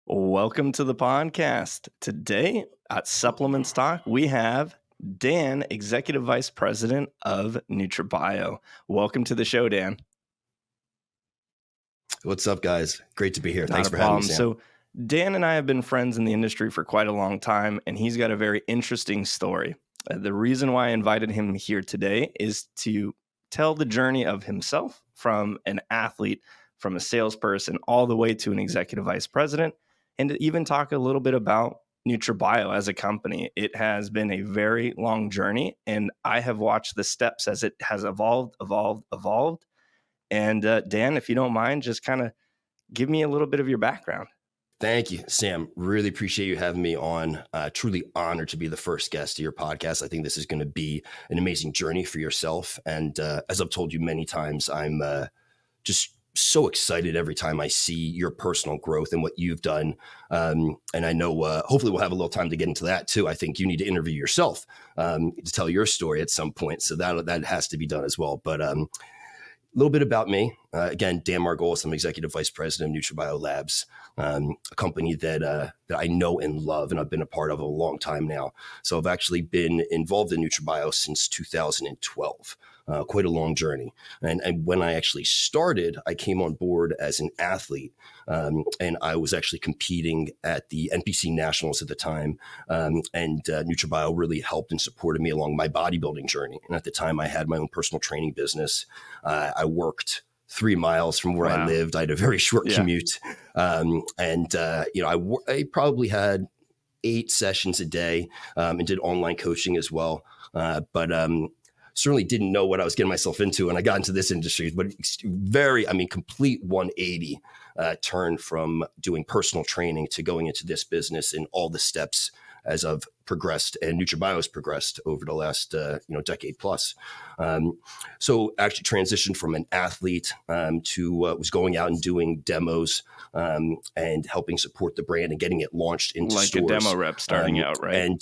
Welcome to the podcast. Today at Supplements Talk, we have Dan, Executive Vice President of NutraBio. Welcome to the show, Dan. What's up, guys? Great to be here. Thanks for having me, Sam. So Dan and I have been friends in the industry for quite a long time, and he's got a very interesting story. The reason why I invited him here today is to tell the journey of himself from an athlete, from a salesperson, all the way to an executive vice president, and to even talk a little bit about NutraBio as a company. It has been a very long journey, and I have watched the steps as it has evolved. And Dan, if you don't mind, just kind of give me a little bit of your background. Thank you, Sam. Really appreciate you having me on. Truly honored to be the first guest of your podcast. I think this is going to be an amazing journey for yourself. And as I've told you many times, I'm just so excited every time I see your personal growth and what you've done. And I know hopefully we'll have a little time to get into that too. I think you need to interview yourself to tell your story at some point. So that has to be done as well. But a little bit about me. Again, Dan Margolis. I'm Executive Vice President of NutraBio Labs, a company that I know and love, and I've been a part of a long time now. So I've actually been involved in NutraBio since 2012. Quite a long journey. And when I actually started, I came on board as an athlete, and I was actually competing at the NPC Nationals at the time. And NutraBio really helped and supported me along my bodybuilding journey. And at the time, I had my own personal training business. I worked 3 miles from where I lived. I had a very short commute. I probably had 8 sessions a day and did online coaching as well. But certainly didn't know what I was getting myself into when I got into this industry, but complete 180 turn from doing personal training to going into this business and all the steps as I've progressed and NutraBio has progressed over the last decade plus. So actually transitioned from an athlete to was going out and doing demos and helping support the brand and getting it launched into like stores. Like a demo rep starting out, right? And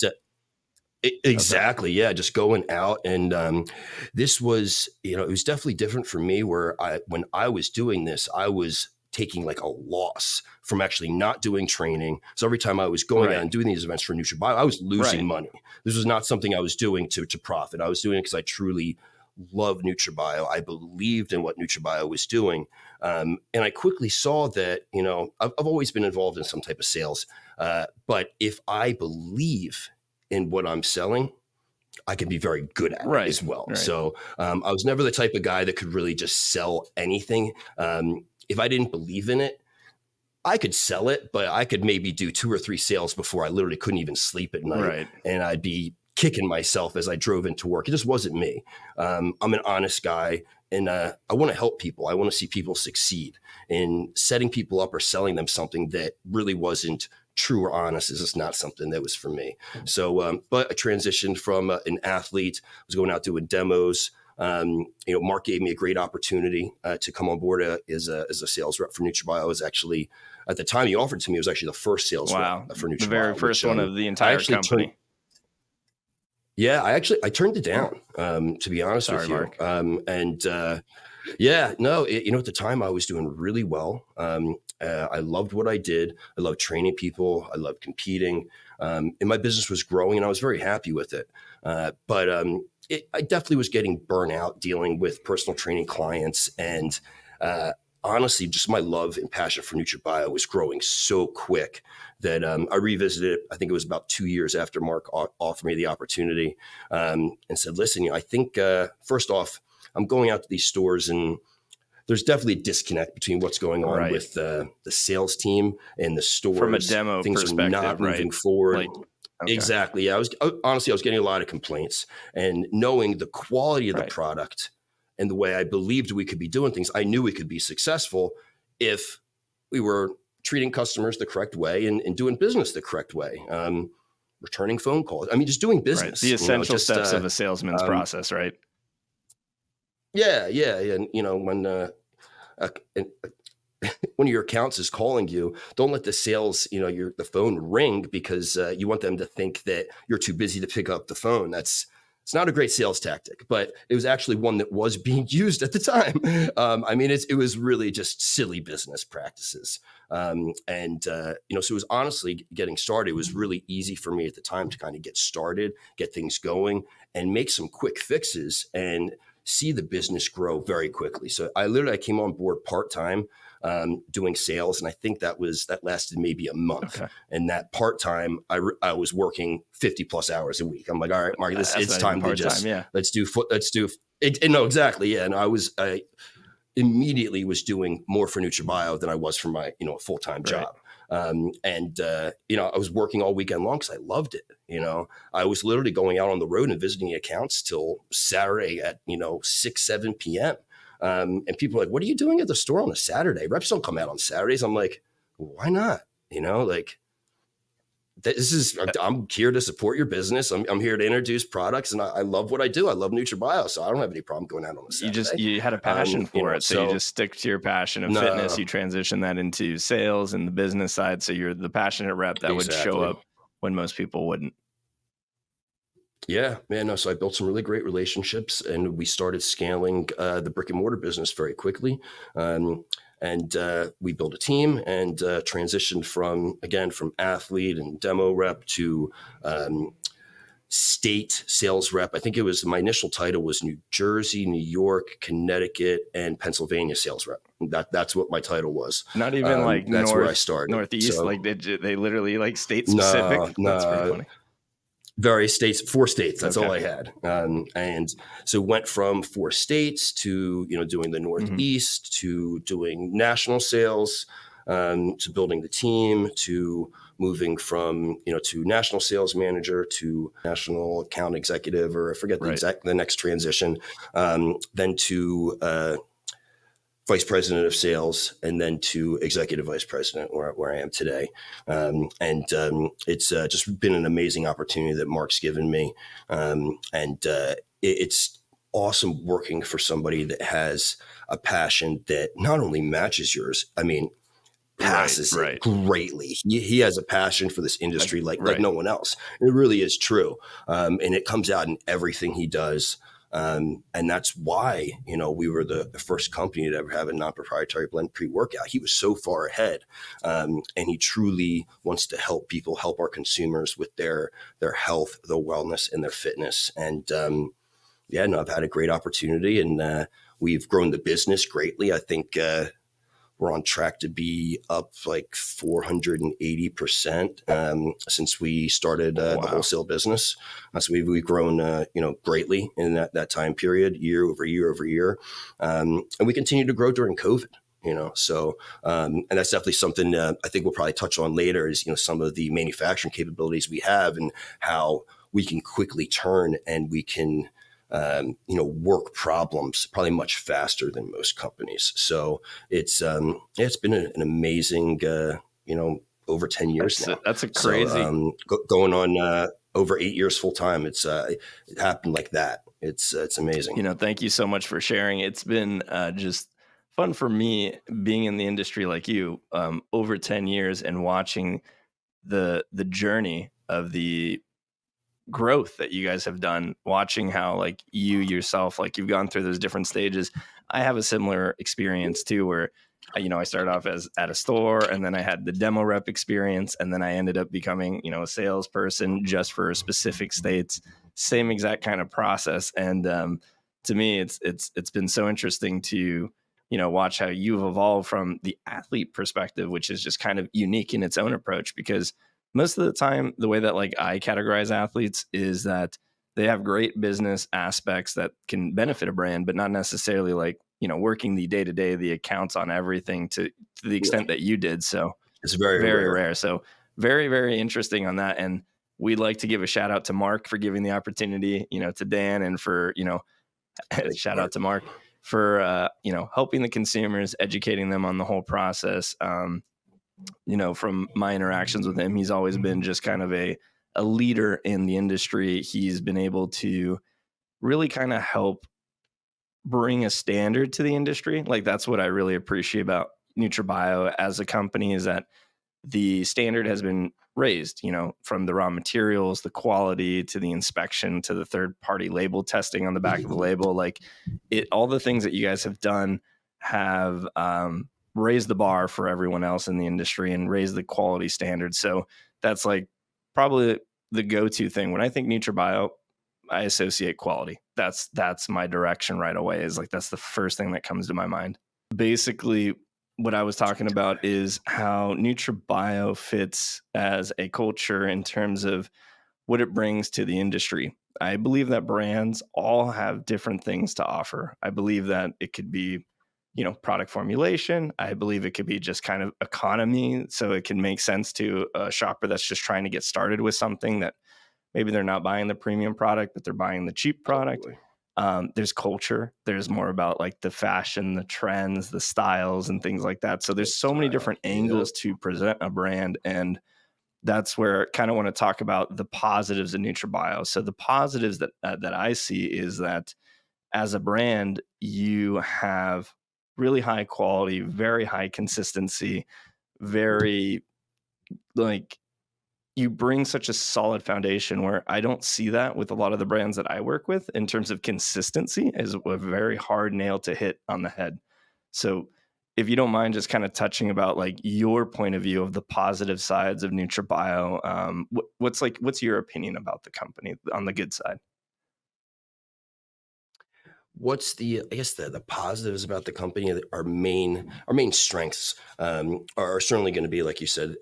exactly. Yeah. Just going out. And this was, it was definitely different for me where when I was doing this, I was taking like a loss from actually not doing training. So every time I was going out and doing these events for NutraBio, I was losing money. This was not something I was doing to profit. I was doing it because I truly love NutraBio. I believed in what NutraBio was doing. And I quickly saw that, I've always been involved in some type of sales. But if I believe in what I'm selling, I can be very good at it as well. Right. So I was never the type of guy that could really just sell anything. If I didn't believe in it, I could sell it, but I could maybe do 2 or 3 sales before I literally couldn't even sleep at night. Right. And I'd be kicking myself as I drove into work. It just wasn't me. I'm an honest guy, and I want to help people. I want to see people succeed. And setting people up or selling them something that really wasn't true or honest is just not something that was for me. So, but I transitioned from an athlete, was going out doing demos. Mark gave me a great opportunity to come on board as a sales rep for NutraBio. I was actually, at the time he offered to me, it was actually the first sales rep for NutraBio. The very first one of the entire company. I turned it down, to be honest with you. Mark. At the time I was doing really well. I loved what I did. I loved training people. I loved competing. And my business was growing and I was very happy with it. But I definitely was getting burnt out dealing with personal training clients. And honestly, just my love and passion for NutraBio was growing so quick that I revisited it. I think it was about 2 years after Mark offered me the opportunity and said, listen, I think first off, I'm going out to these stores and there's definitely a disconnect between what's going on with the sales team and the stores. From a demo Things perspective, are not moving forward. Exactly. Yeah. I was getting a lot of complaints, and knowing the quality of the product and the way I believed we could be doing things, I knew we could be successful if we were treating customers the correct way and doing business the correct way. Returning phone calls. Just doing business. The essential steps of a salesman's process, right? Yeah. And when your accounts is calling you, don't let the sales, the phone ring because you want them to think that you're too busy to pick up the phone. That's It's not a great sales tactic, but it was actually one that was being used at the time. I mean, it was really just silly business practices. So it was honestly getting started. It was really easy for me at the time to kind of get started, get things going, and make some quick fixes and see the business grow very quickly. So I came on board part-time, doing sales. And I think that lasted maybe a month. Okay. And that part-time, I was working 50 plus hours a week. I'm like, all right, Mark, it's time to just, let's do it. No, exactly. Yeah. And I immediately was doing more for NutraBio than I was for my, full-time job. I was working all weekend long because I loved it. I was literally going out on the road and visiting accounts till Saturday at, 6, 7 p.m. And people are like, what are you doing at the store on a Saturday? Reps don't come out on Saturdays. I'm like, why not? I'm here to support your business. I'm here to introduce products, and I love what I do. I love NutraBio, so I don't have any problem going out on a Saturday. You had a passion for it. So you just stick to your passion of fitness. You transition that into sales and the business side. So you're the passionate rep that would show up when most people wouldn't. Yeah, man. No, so I built some really great relationships, and we started scaling the brick and mortar business very quickly. We built a team and transitioned from athlete and demo rep to state sales rep. I think my initial title was New Jersey, New York, Connecticut, and Pennsylvania sales rep. That's what my title was. Not even that's where I started. Northeast, so, they literally like state specific. No, that's pretty funny. 4 states. That's all I had. And so went from 4 states to, doing the Northeast, to doing national sales, to building the team, to moving from, to national sales manager to national account executive, or I forget the next transition, then to vice president of sales, and then to executive vice president, where I am today. It's just been an amazing opportunity that Mark's given me. It's awesome working for somebody that has a passion that not only matches yours, passes it greatly. He has a passion for this industry like no one else. It really is true. And it comes out in everything he does. And that's why, we were the first company to ever have a non-proprietary blend pre-workout. He was so far ahead. And he truly wants to help people, help our consumers with their health, their wellness, and their fitness. And I've had a great opportunity, and we've grown the business greatly. I think we're on track to be up like 480% since we started the wholesale business. So we've grown, greatly in that time period, year over year over year. And we continue to grow during COVID. And that's definitely something I think we'll probably touch on later is, some of the manufacturing capabilities we have and how we can quickly turn and we can work problems probably much faster than most companies. So it's been an amazing, over 10 years now. That's a crazy. So, going on over 8 years full time. It happened like that. It's amazing. Thank you so much for sharing. It's been just fun for me being in the industry like you over 10 years and watching the journey of the growth that you guys have done, watching how like you yourself, like you've gone through those different stages. I have a similar experience too, where, I started off at a store, and then I had the demo rep experience, and then I ended up becoming, a salesperson just for specific states, same exact kind of process. And to me, it's been so interesting to, watch how you've evolved from the athlete perspective, which is just kind of unique in its own approach, because most of the time, the way that like I categorize athletes is that they have great business aspects that can benefit a brand, but not necessarily like, working the day-to-day, the accounts on everything to the extent that you did. So it's very, very rare. So very, very interesting on that. And we'd like to give a shout out to Mark for giving the opportunity, to Dan, and for, shout out to Mark for, helping the consumers, educating them on the whole process. From my interactions with him, he's always been just kind of a leader in the industry. He's been able to really kind of help bring a standard to the industry. Like that's what I really appreciate about NutraBio as a company, is that the standard has been raised, from the raw materials, the quality, to the inspection, to the third-party label testing on the back of the label. Like all the things that you guys have done have raised the bar for everyone else in the industry and raised the quality standards. So that's like probably the go-to thing. When I think NutraBio, I associate quality. That's my direction right away. Is like, that's the first thing that comes to my mind. Basically, what I was talking about is how NutraBio fits as a culture in terms of what it brings to the industry. I believe that brands all have different things to offer. I believe that it could be, product formulation. I believe it could be just kind of economy. So it can make sense to a shopper that's just trying to get started with something, that maybe they're not buying the premium product, but they're buying the cheap product. Totally. There's culture. There's more about like the fashion, the trends, the styles, and things like that. So there's so many different angles to present a brand. And that's where I kind of want to talk about the positives of NutraBio. So the positives that I see is that as a brand, you have really high quality, very high consistency, very like, you bring such a solid foundation, where I don't see that with a lot of the brands that I work with in terms of consistency is a very hard nail to hit on the head. So if you don't mind just kind of touching about like your point of view of the positive sides of NutraBio, what's your opinion about the company on the good side? What's I guess the positives about the company? Our main strengths are certainly going to be, like you said,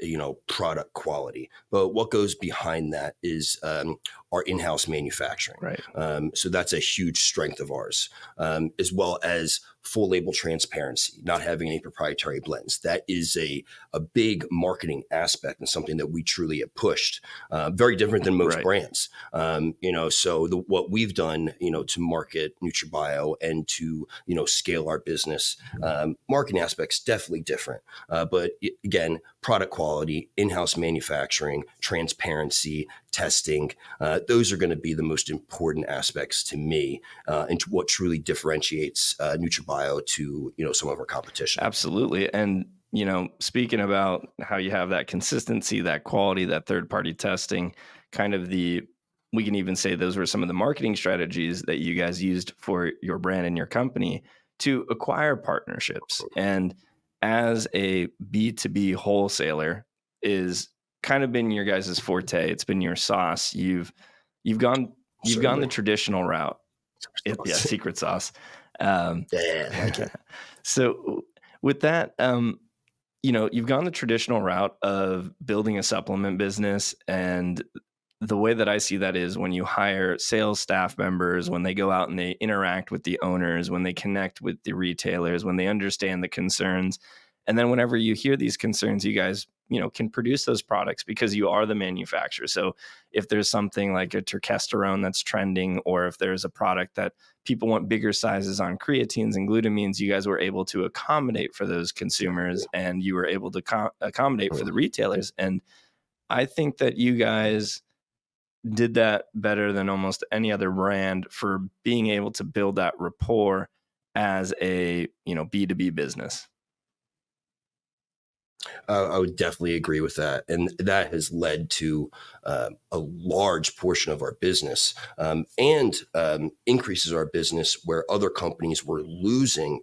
product quality. But what goes behind that is our in-house manufacturing. Right. So that's a huge strength of ours, as well as full label transparency, not having any proprietary blends. That is a big marketing aspect and something that we truly have pushed. Very different than most brands. So what we've done, to market NutraBio and to, scale our business, marketing aspects definitely different. But again, product quality, in-house manufacturing, transparency, testing, those are going to be the most important aspects to me, and to what truly differentiates NutraBio to some of our competition. Absolutely. And speaking about how you have that consistency, that quality, that third-party testing, we can even say those were some of the marketing strategies that you guys used for your brand and your company to acquire partnerships. And as a B2B wholesaler is kind of been your guys' forte. It's been your sauce. You've gone the traditional route. Secret sauce. Like it. So with that, you've gone the traditional route of building a supplement business. And the way that I see that is when you hire sales staff members, when they go out and they interact with the owners, when they connect with the retailers, when they understand the concerns. And then whenever you hear these concerns, you guys, can produce those products because you are the manufacturer. So if there's something like a terkesterone that's trending, or if there's a product that people want bigger sizes on creatines and glutamines, you guys were able to accommodate for those consumers, and you were able to accommodate for the retailers. And I think that you guys did that better than almost any other brand for being able to build that rapport as a, B2B business. I would definitely agree with that. And that has led to a large portion of our business, and increases our business where other companies were losing.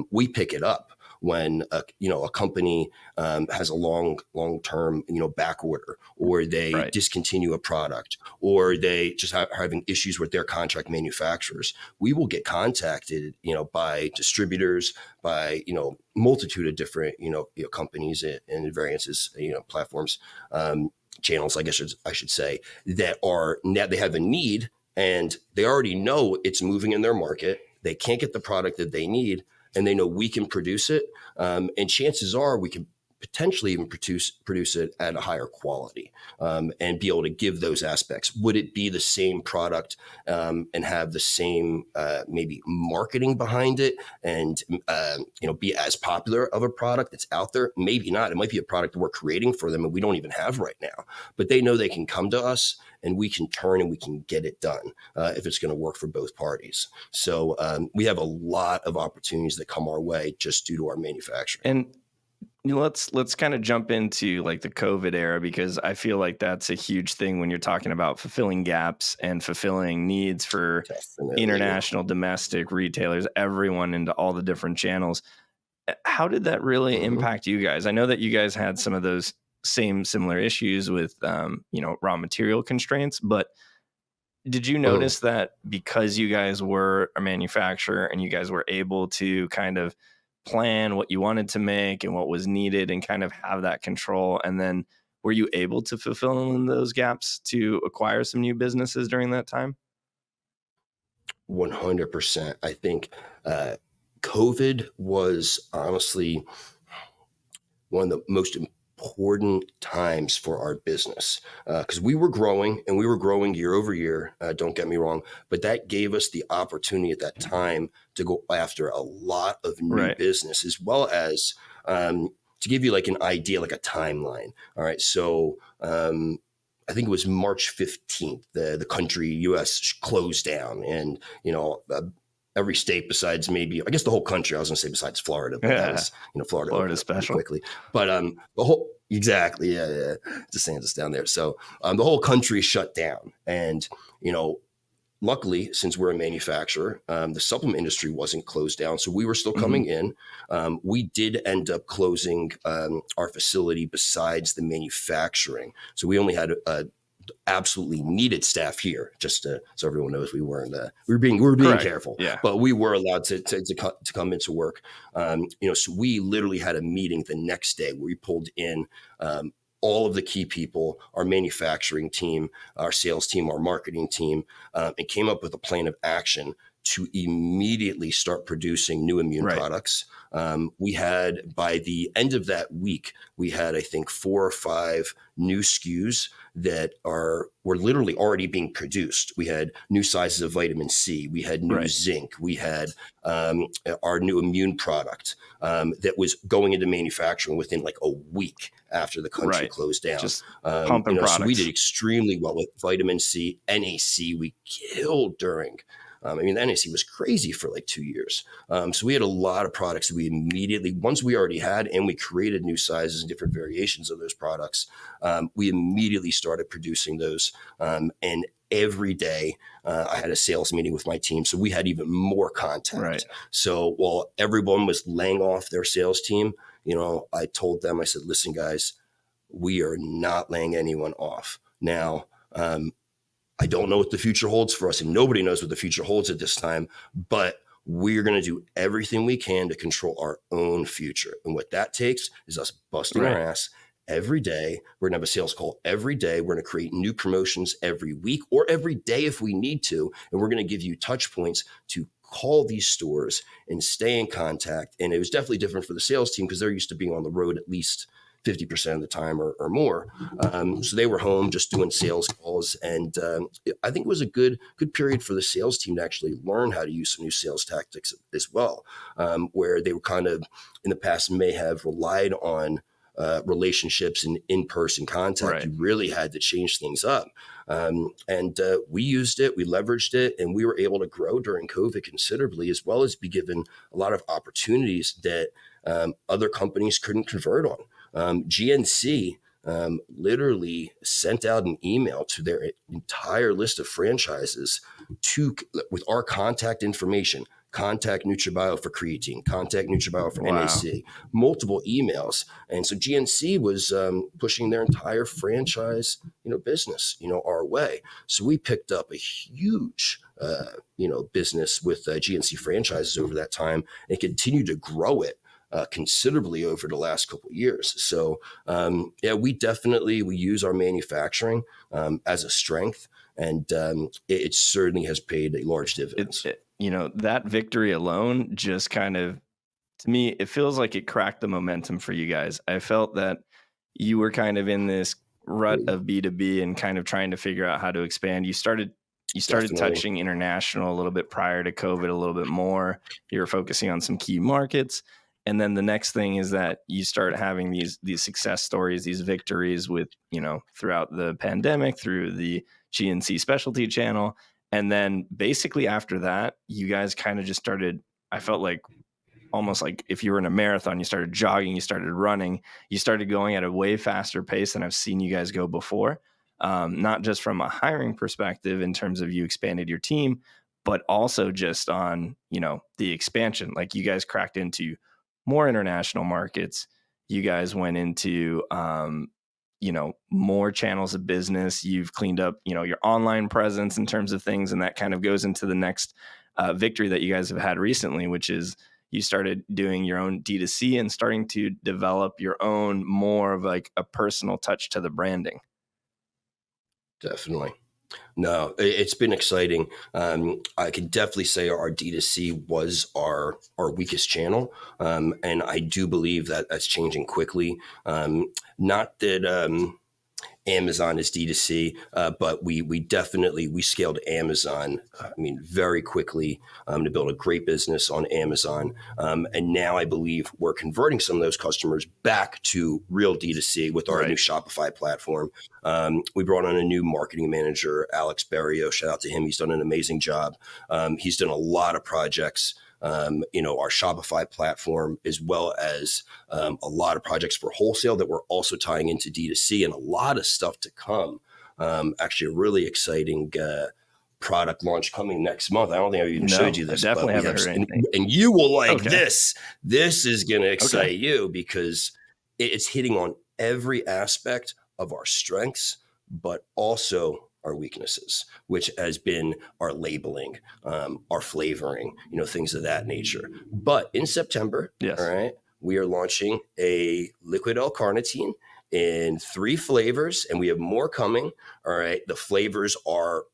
We pick it up when a company has a long-term back order, or they discontinue a product, or they just having issues with their contract manufacturers. We will get contacted by distributors, by multitude of different companies and variances, platforms, channels, I guess I should say, that are now they have a need, and they already know it's moving in their market. They can't get the product that they need, and they know we can produce it. And chances are we can potentially even produce it at a higher quality, and be able to give those aspects. Would it be the same product, and have the same maybe marketing behind it, and be as popular of a product that's out there? Maybe not. It might be a product that we're creating for them and we don't even have right now, but they know they can come to us and we can turn and we can get it done if it's going to work for both parties. So we have a lot of opportunities that come our way just due to our manufacturing. And let's kind of jump into like the COVID era, because I feel like that's a huge thing when you're talking about fulfilling gaps and fulfilling needs for Definitely. international, domestic retailers, everyone into all the different channels. How did that really Mhm. impact you guys? I know that you guys had some of those similar issues with raw material constraints, but did you Mhm. notice that because you guys were a manufacturer and you guys were able to kind of plan what you wanted to make and what was needed and kind of have that control, and then were you able to fulfill in those gaps to acquire some new businesses during that time? 100%. I think uh, COVID was honestly one of the most important times for our business because we were growing and we were growing year over year. Don't get me wrong, but that gave us the opportunity at that time to go after a lot of new Right. business, as well as to give you like an idea, like a timeline. All right. So, I think it was March 15th, the country US closed down, and every state besides, maybe I guess the whole country, I was going to say besides Florida, but that Yeah. was, Florida Florida opened up pretty special. quickly. But the whole exactly, yeah, yeah, DeSantis down there. So the whole country shut down, and you know, luckily, since we're a manufacturer, the supplement industry wasn't closed down, so we were still Hmm. coming in. We did end up closing our facility besides the manufacturing, so we only had absolutely needed staff here. Just so everyone knows, we were being Correct. careful, Yeah. but we were allowed to come into work. So we literally had a meeting the next day where we pulled in. All of the key people, our manufacturing team, our sales team, our marketing team, and came up with a plan of action to immediately start producing new immune Right. products. We had, by the end of that week, we had, I think, 4 or 5 new SKUs that were literally already being produced. We had new sizes of vitamin C. We had new Right. zinc. We had our new immune product that was going into manufacturing within like a week after the country Right. closed down. Just pumping So we did products. extremely well with vitamin C, NAC. We killed during. The NAC was crazy for like 2 years. So we had a lot of products that we immediately, once we already had, and we created new sizes and different variations of those products, we immediately started producing those. And every day I had a sales meeting with my team. So we had even more Right. contact. So while everyone was laying off their sales team, I told them, I said, listen, guys, we are not laying anyone off. Now, I don't know what the future holds for us, and nobody knows what the future holds at this time, but we're going to do everything we can to control our own future. And what that takes is us busting our Right. ass every day. We're going to have a sales call every day. We're going to create new promotions every week or every day if we need to. And we're going to give you touch points to call these stores and stay in contact. And it was definitely different for the sales team because they're used to being on the road at least 50% of the time or more. So they were home just doing sales calls. And I think it was a good period for the sales team to actually learn how to use some new sales tactics as well, where they were kind of in the past may have relied on relationships and in-person contact. Right. You really had to change things up. And we used it, we leveraged it, and we were able to grow during COVID considerably, as well as be given a lot of opportunities that other companies couldn't convert on. GNC literally sent out an email to their entire list of franchises with our contact information. Contact NutraBio for creatine, contact NutraBio for Wow. NAC, multiple emails. And so GNC was pushing their entire franchise, business, our way. So we picked up a huge, business with GNC franchises over that time and continued to grow it considerably over the last couple of years. So yeah, we use our manufacturing as a strength, and it certainly has paid a large dividends. That victory alone just kind of, to me, it feels like it cracked the momentum for you guys. I felt that you were kind of in this rut of B2B and kind of trying to figure out how to expand. You started Definitely. touching international a little bit prior to COVID, a little bit more. You were focusing on some key markets. And then the next thing is that you start having these success stories, these victories with, throughout the pandemic, through the GNC specialty channel. And then basically after that, you guys kind of just started, I felt like, almost like if you were in a marathon, you started jogging, you started running, you started going at a way faster pace than I've seen you guys go before. Not just from a hiring perspective in terms of you expanded your team, but also just on, the expansion. Like you guys cracked into more international markets. You guys went into, more channels of business. You've cleaned up, your online presence in terms of things. And that kind of goes into the next victory that you guys have had recently, which is you started doing your own D2C and starting to develop your own more of like a personal touch to the branding. Definitely. No, it's been exciting. I can definitely say our D2C was our weakest channel. And I do believe that that's changing quickly. Not that Amazon is D2C, but we definitely, we scaled Amazon, very quickly to build a great business on Amazon. And now I believe we're converting some of those customers back to real D2C with our new Shopify platform. We brought on a new marketing manager, Alex Barrio. Shout out to him. He's done an amazing job. He's done a lot of projects. Our Shopify platform, as well as a lot of projects for wholesale that we're also tying into D2C, and a lot of stuff to come. Actually, a really exciting product launch coming next month. I don't think I've even showed you this, definitely but we haven't have, heard anything. and you will like this. This is going to excite you because it's hitting on every aspect of our strengths, but also our weaknesses, which has been our labeling, our flavoring, things of that nature. But in September, all right, we are launching a liquid L-carnitine in 3 flavors, and we have more coming. All right, the flavors are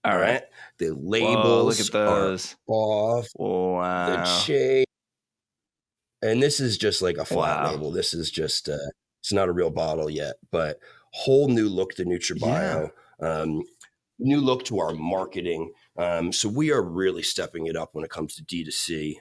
all right. The labels are off the chain, and this is just like a flat label. This is just it's not a real bottle yet, but whole new look to NutraBio. New look to our marketing. So we are really stepping it up when it comes to D2C.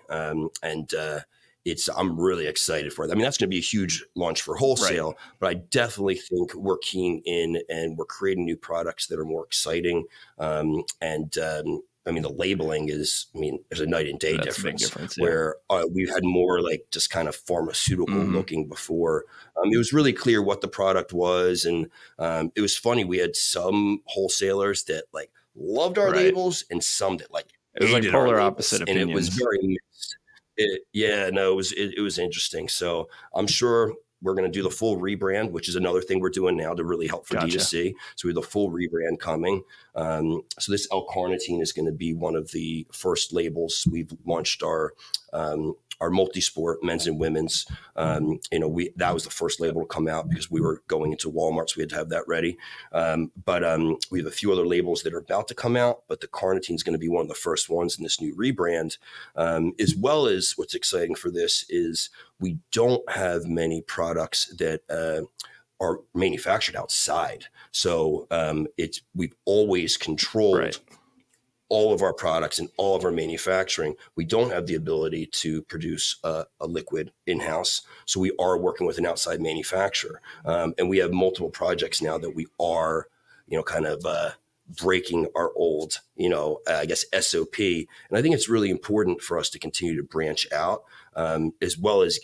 I'm really excited for it. That's going to be a huge launch for wholesale, but I definitely think we're keying in and we're creating new products that are more exciting. The labeling is, there's a night and day difference where we had more like just kind of pharmaceutical looking before. It was really clear what the product was. And it was funny. We had some wholesalers that like loved our labels and some that like it was like polar opposite opinions. And it was very mixed. It was interesting. So I'm sure we're going to do the full rebrand, which is another thing we're doing now to really help for D2C. So we have the full rebrand coming. So this L-carnitine is going to be one of the first labels. We've launched our multi-sport men's and women's. That was the first label to come out because we were going into Walmart, so we had to have that ready. But we have a few other labels that are about to come out, but the carnitine is going to be one of the first ones in this new rebrand. As well as what's exciting for this is we don't have many products that are manufactured outside. So we've always controlled all of our products and all of our manufacturing. We don't have the ability to produce a liquid in-house. So we are working with an outside manufacturer. And we have multiple projects now that we are, breaking our old, SOP. And I think it's really important for us to continue to branch out, as well as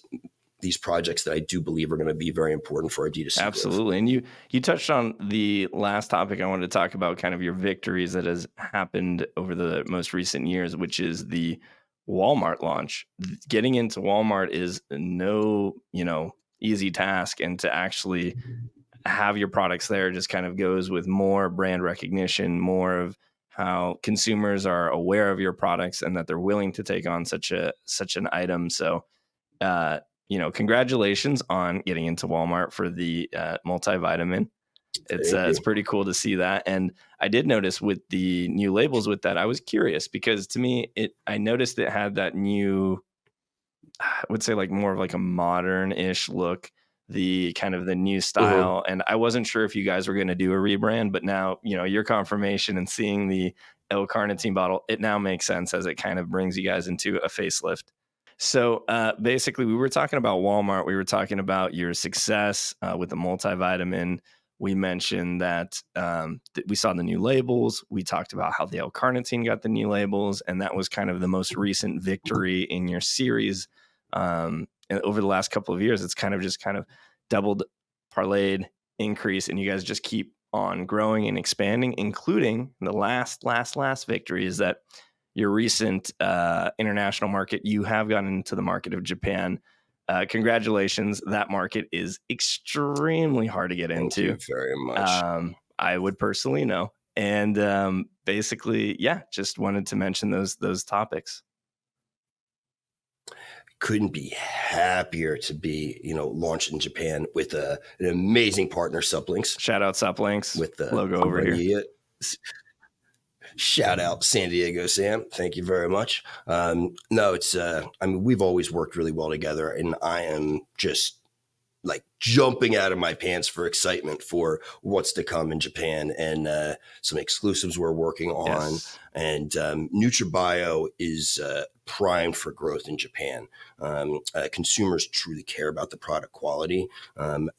these projects that I do believe are going to be very important for our D2C. Absolutely. Growth. And you touched on the last topic I wanted to talk about, kind of your victories that has happened over the most recent years, which is the Walmart launch. Getting into Walmart is no, easy task. And to actually have your products there just kind of goes with more brand recognition, more of how consumers are aware of your products and that they're willing to take on such an item. So, congratulations on getting into Walmart for the multivitamin. It's pretty cool to see that. And I did notice with the new labels with that, I was curious because to me, I noticed it had that new, I would say like more of like a modern-ish look, the kind of the new style. And I wasn't sure if you guys were going to do a rebrand, but now, your confirmation and seeing the L-carnitine bottle, it now makes sense as it kind of brings you guys into a facelift. So basically, we were talking about Walmart. We were talking about your success with the multivitamin. We mentioned that we saw the new labels. We talked about how the L-carnitine got the new labels, and that was kind of the most recent victory in your series. And over the last couple of years, it's kind of doubled, parlayed, increase, and you guys just keep on growing and expanding, including the last victory is that your recent international market, you have gotten into the market of Japan. Congratulations. That market is extremely hard to get into. Thank you very much. I would personally know. And basically, yeah, just wanted to mention those topics. Couldn't be happier to be, launched in Japan with an amazing partner, Suplinx. Shout out Suplinx With the logo over here. Shout out San Diego Sam. Thank you very much. No, it's we've always worked really well together, and I am just like jumping out of my pants for excitement for what's to come in Japan and some exclusives we're working on. Yes. And NutraBio is primed for growth in Japan. Consumers truly care about the product quality. And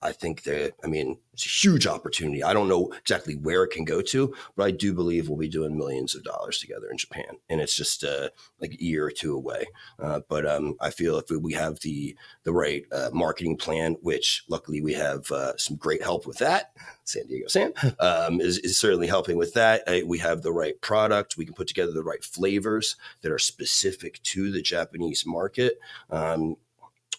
I think that, it's a huge opportunity. I don't know exactly where it can go to, but I do believe we'll be doing millions of dollars together in Japan. And it's just like a year or two away. But I feel if we have the right marketing plan, which luckily we have some great help with that, San Diego Sam is certainly helping with that. We have the right product. We can put together the right flavors that are specific to the Japanese market.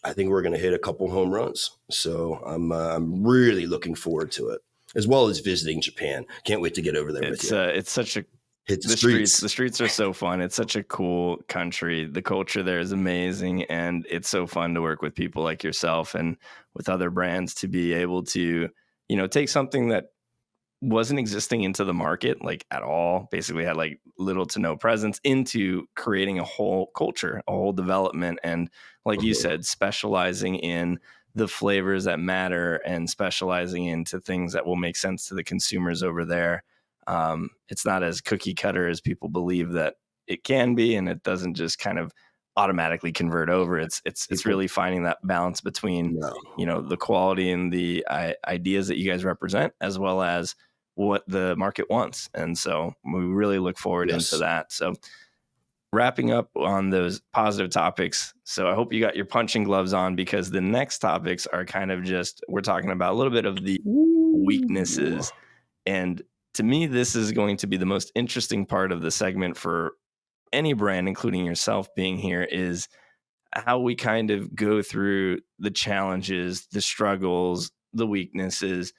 I think we're going to hit a couple home runs. So I'm really looking forward to it, as well as visiting Japan. Can't wait to get over there with you. It's such a hit the streets. The streets are so fun. It's such a cool country. The culture there is amazing, and it's so fun to work with people like yourself and with other brands to be able to, take something that wasn't existing into the market like at all, basically had like little to no presence, into creating a whole culture, a whole development. And like you said, specializing in the flavors that matter and specializing into things that will make sense to the consumers over there. It's not as cookie cutter as people believe that it can be, and it doesn't just kind of automatically convert over. It's really finding that balance between the quality and the ideas that you guys represent, as well as what the market wants. And so we really look forward into that. So wrapping up on those positive topics. So I hope you got your punching gloves on, because the next topics are kind of just, we're talking about a little bit of the weaknesses. And to me, this is going to be the most interesting part of the segment for any brand, including yourself being here, is how we kind of go through the challenges, the struggles, the weaknesses.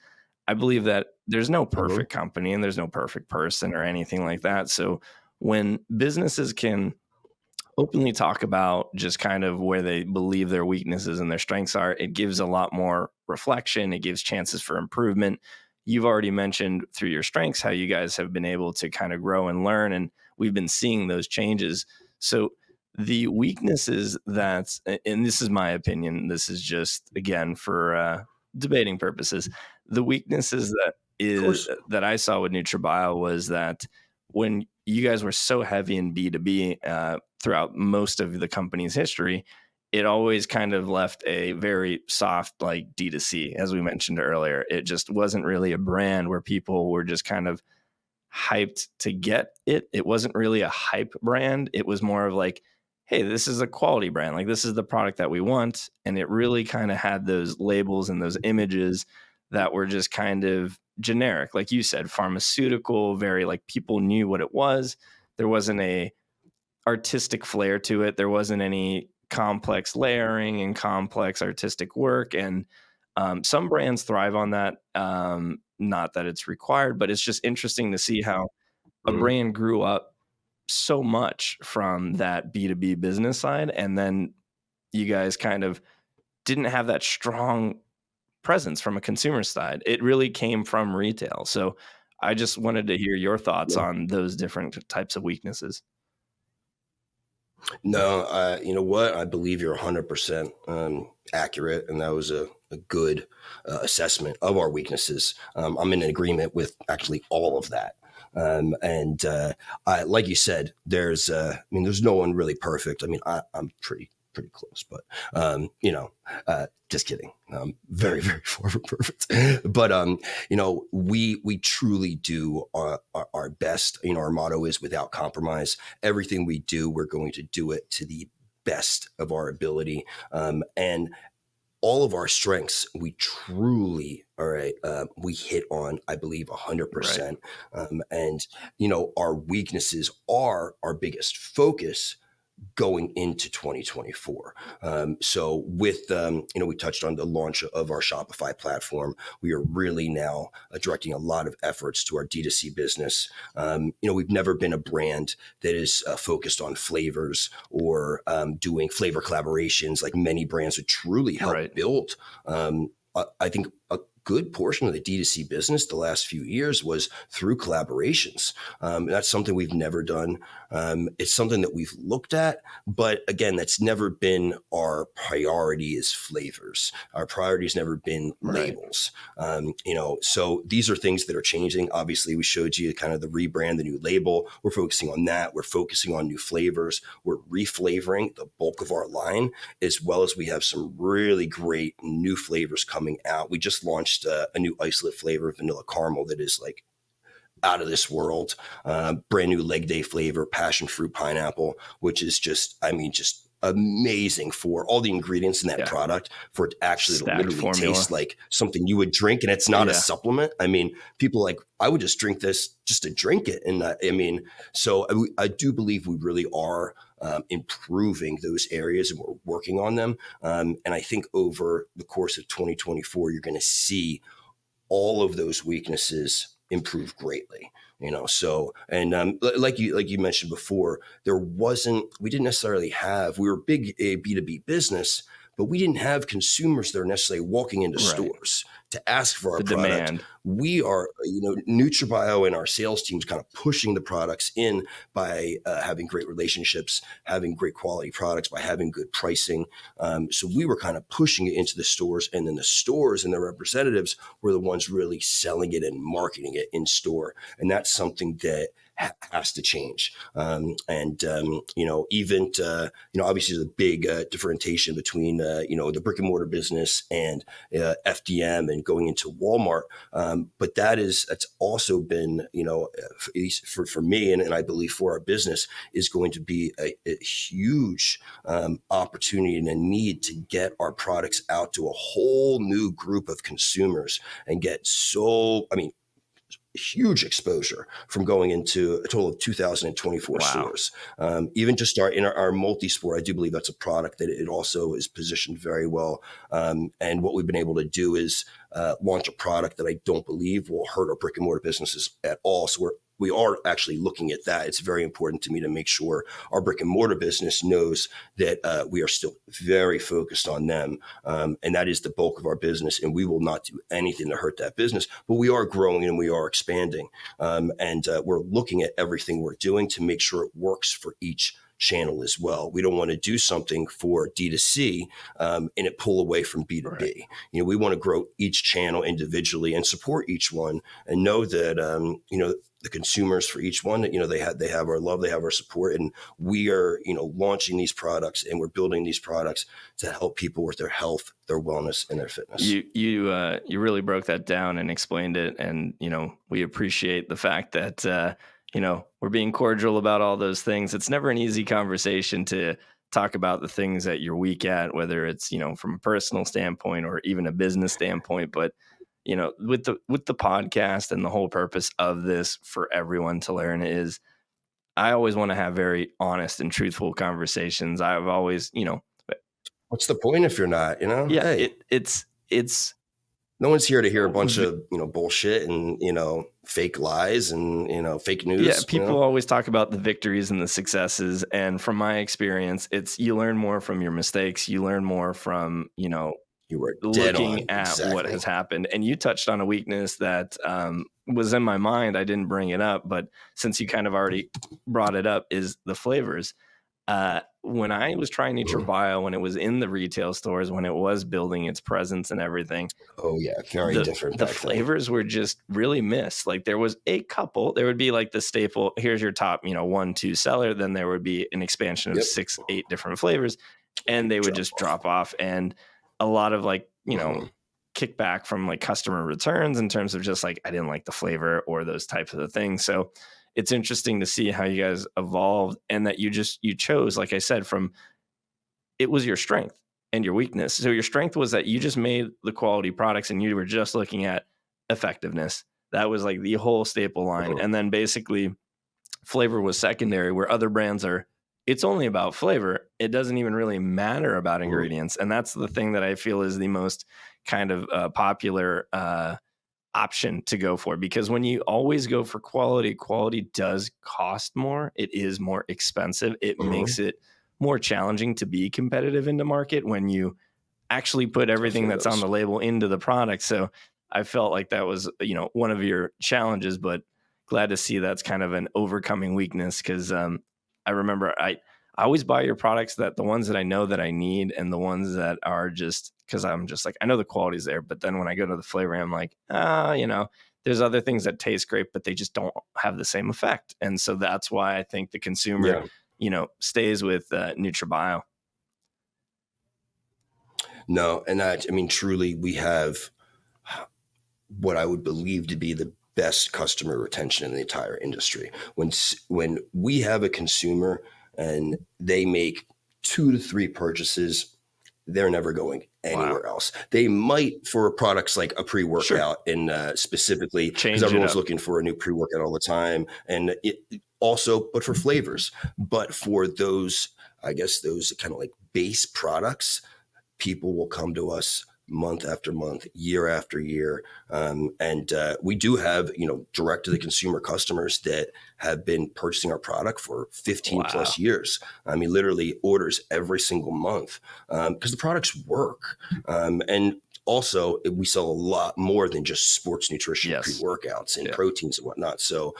I believe that there's no perfect company and there's no perfect person or anything like that. So when businesses can openly talk about just kind of where they believe their weaknesses and their strengths are, it gives a lot more reflection. It gives chances for improvement. You've already mentioned through your strengths how you guys have been able to kind of grow and learn, and we've been seeing those changes. So the weaknesses that, and this is my opinion, this is just, again, for debating purposes, the weaknesses that I saw with NutraBio was that when you guys were so heavy in B2B throughout most of the company's history, it always kind of left a very soft, like D2C, as we mentioned earlier. It just wasn't really a brand where people were just kind of hyped to get it. It wasn't really a hype brand. It was more of like, hey, this is a quality brand. Like, this is the product that we want. And it really kind of had those labels and those images that were just kind of generic. Like you said, pharmaceutical, very like people knew what it was. There wasn't a artistic flair to it. There wasn't any complex layering and complex artistic work. And some brands thrive on that. Not that it's required, but it's just interesting to see how a brand grew up so much from that B2B business side. And then you guys kind of didn't have that strong presence from a consumer side. It really came from retail. So I just wanted to hear your thoughts on those different types of weaknesses. No, you know what? I believe you're 100% accurate, and that was a good assessment of our weaknesses. I'm in agreement with actually all of that. Like you said, there's no one really perfect. I'm pretty pretty close, but just kidding. Very, very far from perfect. But we truly do our best. Our motto is without compromise. Everything we do, we're going to do it to the best of our ability. And all of our strengths, we truly, we hit on, I believe, 100%. And our weaknesses are our biggest focus going into 2024. So with, we touched on the launch of our Shopify platform. We are really now directing a lot of efforts to our D2C business. We've never been a brand that is focused on flavors or doing flavor collaborations like many brands would truly help build. I think a good portion of the D2C business the last few years was through collaborations. That's something we've never done. It's something that we've looked at, but again, that's never been our priority is flavors. Our priority has never been labels. So these are things that are changing. Obviously, we showed you kind of the rebrand, the new label. We're focusing on that. We're focusing on new flavors. We're reflavoring the bulk of our line, as well as we have some really great new flavors coming out. We just launched a new isolate flavor of vanilla caramel that is like out of this world. Brand new leg day flavor, passion fruit pineapple, which is just amazing for all the ingredients in that product for it actually to literally taste like something you would drink, and it's not a supplement. I mean, people like, I would just drink this just to drink it. And so I do believe we really are improving those areas, and we're working on them. And I think over the course of 2024, you're going to see all of those weaknesses improve greatly. So, and like you mentioned before, we didn't necessarily have, we were big a B2B business, but we didn't have consumers that are necessarily walking into stores to ask for our product. Demand. We are, NutraBio and our sales teams kind of pushing the products in by having great relationships, having great quality products, by having good pricing. So we were kind of pushing it into the stores, and then the stores and their representatives were the ones really selling it and marketing it in store. And that's something that has to change. Even obviously there's a big differentiation between, the brick and mortar business and FDM and going into Walmart. But that's also been, at least for me, and I believe for our business, is going to be a huge opportunity and a need to get our products out to a whole new group of consumers and get huge exposure from going into a total of 2,024 stores. Even just in our multi-sport, I do believe that's a product that it also is positioned very well. And what we've been able to do is launch a product that I don't believe will hurt our brick and mortar businesses at all. So we are actually looking at that. It's very important to me to make sure our brick and mortar business knows that we are still very focused on them. And that is the bulk of our business. And we will not do anything to hurt that business. But we are growing and we are expanding. And we're looking at everything we're doing to make sure it works for each channel as well. We don't want to do something for D2C and it pull away from B2B. We want to grow each channel individually and support each one, and know that the consumers for each one, they have our love, they have our support, and we are launching these products, and we're building these products to help people with their health, their wellness, and their fitness. You really broke that down and explained it, and we appreciate the fact that we're being cordial about all those things. It's never an easy conversation to talk about the things that you're weak at, whether it's, from a personal standpoint or even a business standpoint. But, with the podcast and the whole purpose of this for everyone to learn is, I always want to have very honest and truthful conversations. I've always, what's the point if you're not, Yeah, hey. It's no one's here to hear a bunch of, bullshit and, fake lies and, fake news. Yeah, people always talk about the victories and the successes. And from my experience, you learn more from your mistakes. You learn more from, you were looking at what has happened. And you touched on a weakness that was in my mind. I didn't bring it up, but since you kind of already brought it up, is the flavors. When I was trying NutraBio, when it was in the retail stores, when it was building its presence and everything. Oh yeah, very different. The flavors were just really missed. Like there was a couple, there would be like the staple, here's your top, 1-2 seller. Then there would be an expansion of 6-8 different flavors. and they would just drop off. And a lot of like, kickback from like customer returns in terms of just like, I didn't like the flavor or those types of things. So it's interesting to see how you guys evolved, and that you chose, like I said, from, it was your strength and your weakness. So your strength was that you just made the quality products and you were just looking at effectiveness. That was like the whole staple line. And then basically flavor was secondary, where other brands are, it's only about flavor. It doesn't even really matter about ingredients. And that's the thing that I feel is the most kind of popular option to go for, because when you always go for quality does cost more. It is more expensive. It makes it more challenging to be competitive in the market when you actually put everything that's on the label into the product. So I felt like that was, one of your challenges, but glad to see that's kind of an overcoming weakness. Cause I remember I always buy your products, that the ones that I know that I need, and the ones that are just, cause I'm just like, I know the quality's there, but then when I go to the flavor, I'm like, there's other things that taste great, but they just don't have the same effect. And so that's why I think the consumer, stays with NutraBio. No, and truly, we have what I would believe to be the best customer retention in the entire industry. When we have a consumer and they make 2 to 3 purchases, they're never going anywhere else. They might for products like a pre-workout, and specifically because everyone's looking for a new pre-workout all the time, and but for flavors. But for those, I guess those kind of like base products, people will come to us month after month, year after year. And we do have, direct to the consumer customers that have been purchasing our product for 15 plus years. I mean, literally orders every single month because the products work. And also, we sell a lot more than just sports nutrition, pre-workouts and proteins and whatnot. So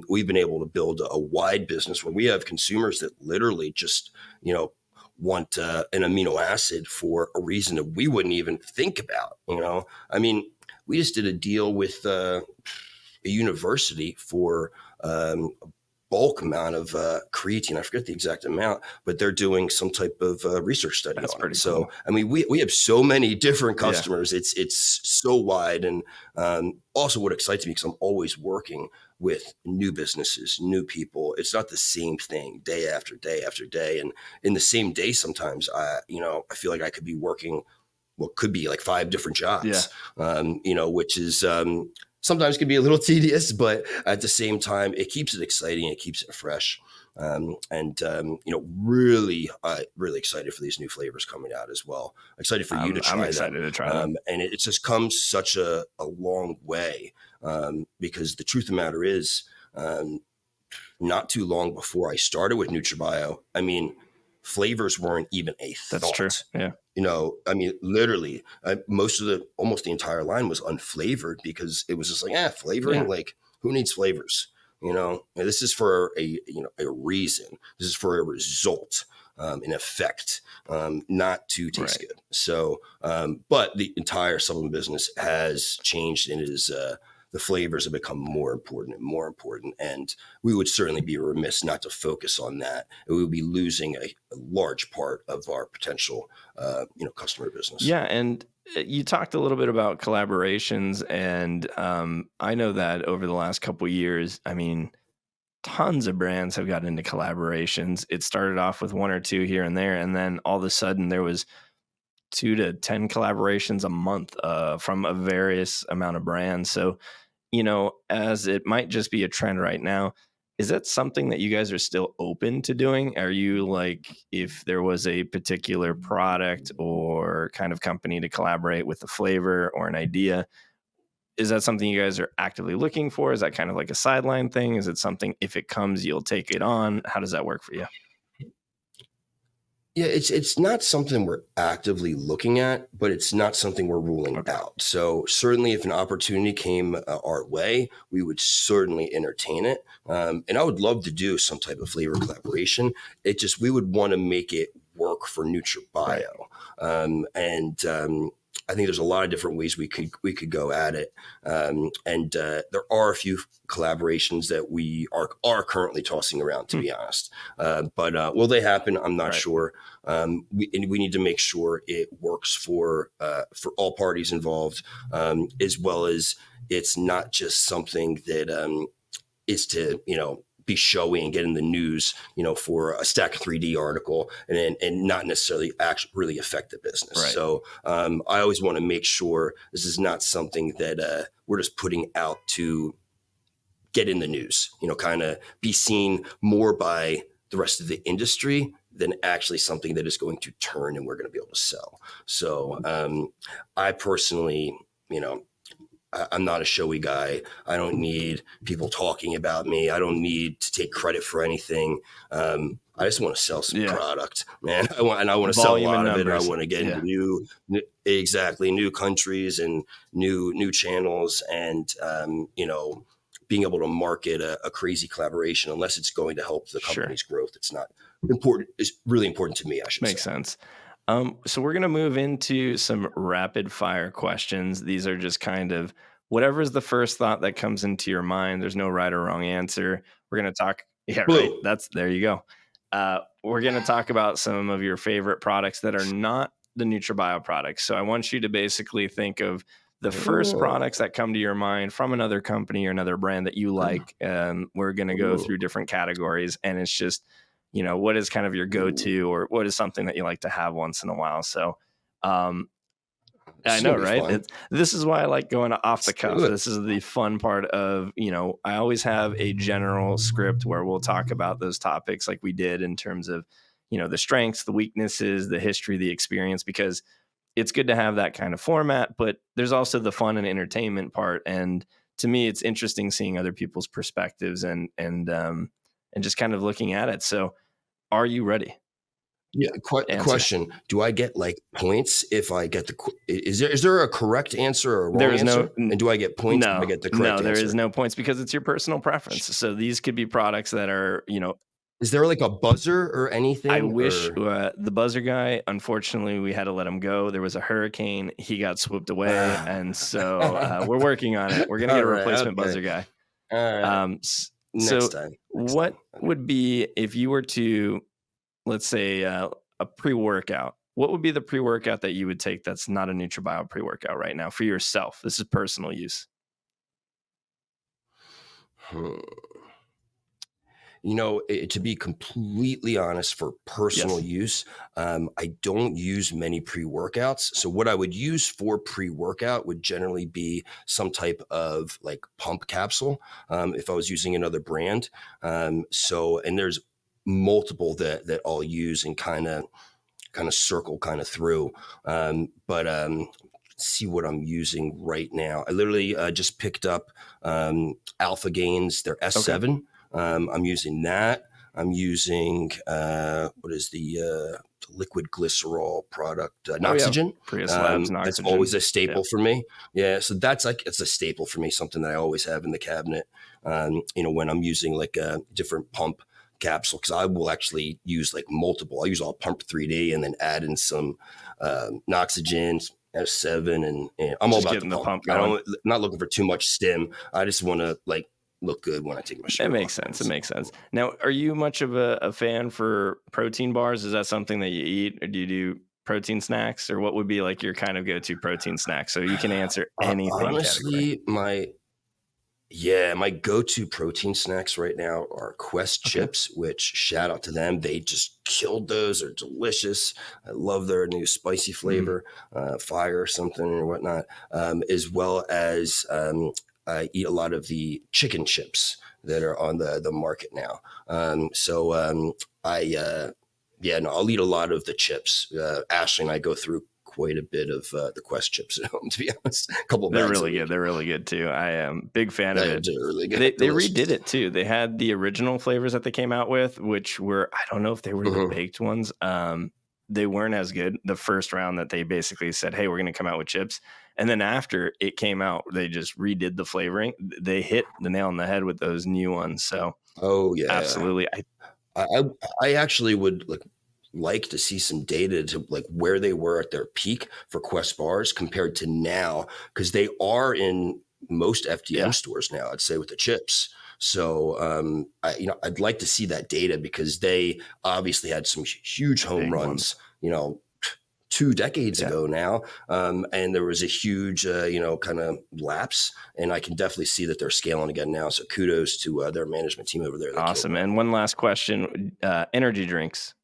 we've been able to build a wide business where we have consumers that literally just, want an amino acid for a reason that we wouldn't even think about. I mean, we just did a deal with a university for a bulk amount of creatine. I forget the exact amount, but they're doing some type of research study on it. Cool. So, I mean, we have so many different customers. It's so wide. And also what excites me, because I'm always working with new businesses, new people. It's not the same thing day after day after day. And in the same day, sometimes I feel like I could be working what could be like 5 different jobs, which is sometimes can be a little tedious, but at the same time, it keeps it exciting. It keeps it fresh. Really excited for these new flavors coming out as well. Excited for you to try them. I'm excited to try them. And it's just come such a long way because the truth of the matter is, not too long before I started with NutraBio, I mean, flavors weren't even a thought. That's true. Yeah. I mean, literally, almost the entire line was unflavored because it was just like, flavoring. Yeah. Like, who needs flavors? This is for a reason. This is for a result, an effect, not to taste good. So, but the entire supplement business has changed, and it is the flavors have become more important and more important. And we would certainly be remiss not to focus on that. And we would be losing a large part of our potential, customer business. Yeah. And you talked a little bit about collaborations, and I know that over the last couple of years, I mean, tons of brands have got into collaborations. It started off with 1 or 2 here and there, and then all of a sudden there was 2 to 10 collaborations a month from a various amount of brands. So, as it might just be a trend right now, is that something that you guys are still open to doing? Are you like, if there was a particular product or kind of company to collaborate with a flavor or an idea, is that something you guys are actively looking for? Is that kind of like a sideline thing? Is it something, if it comes, you'll take it on? How does that work for you? Yeah, it's not something we're actively looking at, but it's not something we're ruling out. So certainly if an opportunity came our way, we would certainly entertain it. And I would love to do some type of flavor collaboration. We would want to make it work for NutraBio. I think there's a lot of different ways we could go at it, and there are a few collaborations that we are currently tossing around, to be honest. But will they happen? I'm not Right. sure. We need to make sure it works for all parties involved, as well as it's not just something that is to be showy and get in the news, for a Stack 3D article, and not necessarily actually really affect the business. Right. So I always want to make sure this is not something that we're just putting out to get in the news, kind of be seen more by the rest of the industry than actually something that is going to turn and we're going to be able to sell. So I personally, I'm not a showy guy. I don't need people talking about me. I don't need to take credit for anything. I just want to sell some Yeah. product, man. I want to sell a Volume and lot of it. I numbers. want to get Yeah. into new countries and new channels, and being able to market a crazy collaboration, unless it's going to help the Sure. company's growth. It's not important. It's really important to me, I should Makes say. sense. So we're going to move into some rapid fire questions. These are just kind of whatever's the first thought that comes into your mind. There's no right or wrong answer. We're going to talk. Yeah, right. Blue. There you go. We're going to talk about some of your favorite products that are not the NutraBio products. So I want you to basically think of the first products that come to your mind from another company or another brand that you like. We're going to go through different categories, and it's just, what is kind of your go-to, or what is something that you like to have once in a while. So I know, right? This is why I like going off the cuff. This is the fun part of, I always have a general script where we'll talk about those topics like we did in terms of, the strengths, the weaknesses, the history, the experience, because it's good to have that kind of format, but there's also the fun and entertainment part. And to me, it's interesting seeing other people's perspectives and just kind of looking at it. So are you ready? Yeah. Question: do I get like points if I get is there a correct answer or a wrong answer? And do I get points if I get the correct answer? No, there is no points because it's your personal preference. So these could be products that are, Is there like a buzzer or anything? I wish the buzzer guy, unfortunately, we had to let him go. There was a hurricane. He got swooped away. And so we're working on it. We're going to get a replacement buzzer guy. All right. Next time. What would be, if you were to, let's say, a pre-workout, what would be the pre-workout that you would take that's not a NutraBio pre-workout right now for yourself? This is personal use. To be completely honest, for personal use, I don't use many pre-workouts. So what I would use for pre-workout would generally be some type of like pump capsule, if I was using another brand. And there's multiple that I'll use and kind of circle through. But see what I'm using right now. I literally just picked up Alpha Gains, their S7. Okay. I'm using that. I'm using what is the liquid glycerol product, Noxygen. Prius Labs Noxygen. That's always a staple for me. Yeah, so that's it's a staple for me, something that I always have in the cabinet. When I'm using like a different pump capsule, because I will actually use like multiple. I use all Pump 3D and then add in some Noxygen, S7, and I'm all about the pump. I'm not looking for too much stim. I just want to like look good when I take my shirt off. It makes sense. It makes sense. Now, are you much of a fan for protein bars? Is that something that you eat, or do you do protein snacks, or what would be like your kind of go-to protein snack? So you can answer anything. Honestly, my go-to protein snacks right now are Quest chips, which shout out to them. They just killed those. They're delicious. I love their new spicy flavor, fire or something or whatnot, as well as I eat a lot of the chicken chips that are on the market now. I'll eat a lot of the chips. Ashley and I go through quite a bit of the Quest chips at home, to be honest. A couple of They're really good. They're really good too. I am big fan of it. They're really good. They redid it too. They had the original flavors that they came out with, which were, I don't know if they were the baked ones. They weren't as good the first round that they basically said, hey, we're going to come out with chips. And then after it came out, they just redid the flavoring. They hit the nail on the head with those new ones. So, oh yeah, absolutely. I actually would like to see some data to like where they were at their peak for Quest bars compared to now, because they are in most FDM Yeah. stores now, I'd say, with the chips. So, I'd like to see that data because they obviously had some huge home Big runs, ones. 2 decades Yeah. ago now. And there was a huge, kind of lapse. And I can definitely see that they're scaling again now. So kudos to their management team over there. They killed Awesome. that. And one last question, energy drinks.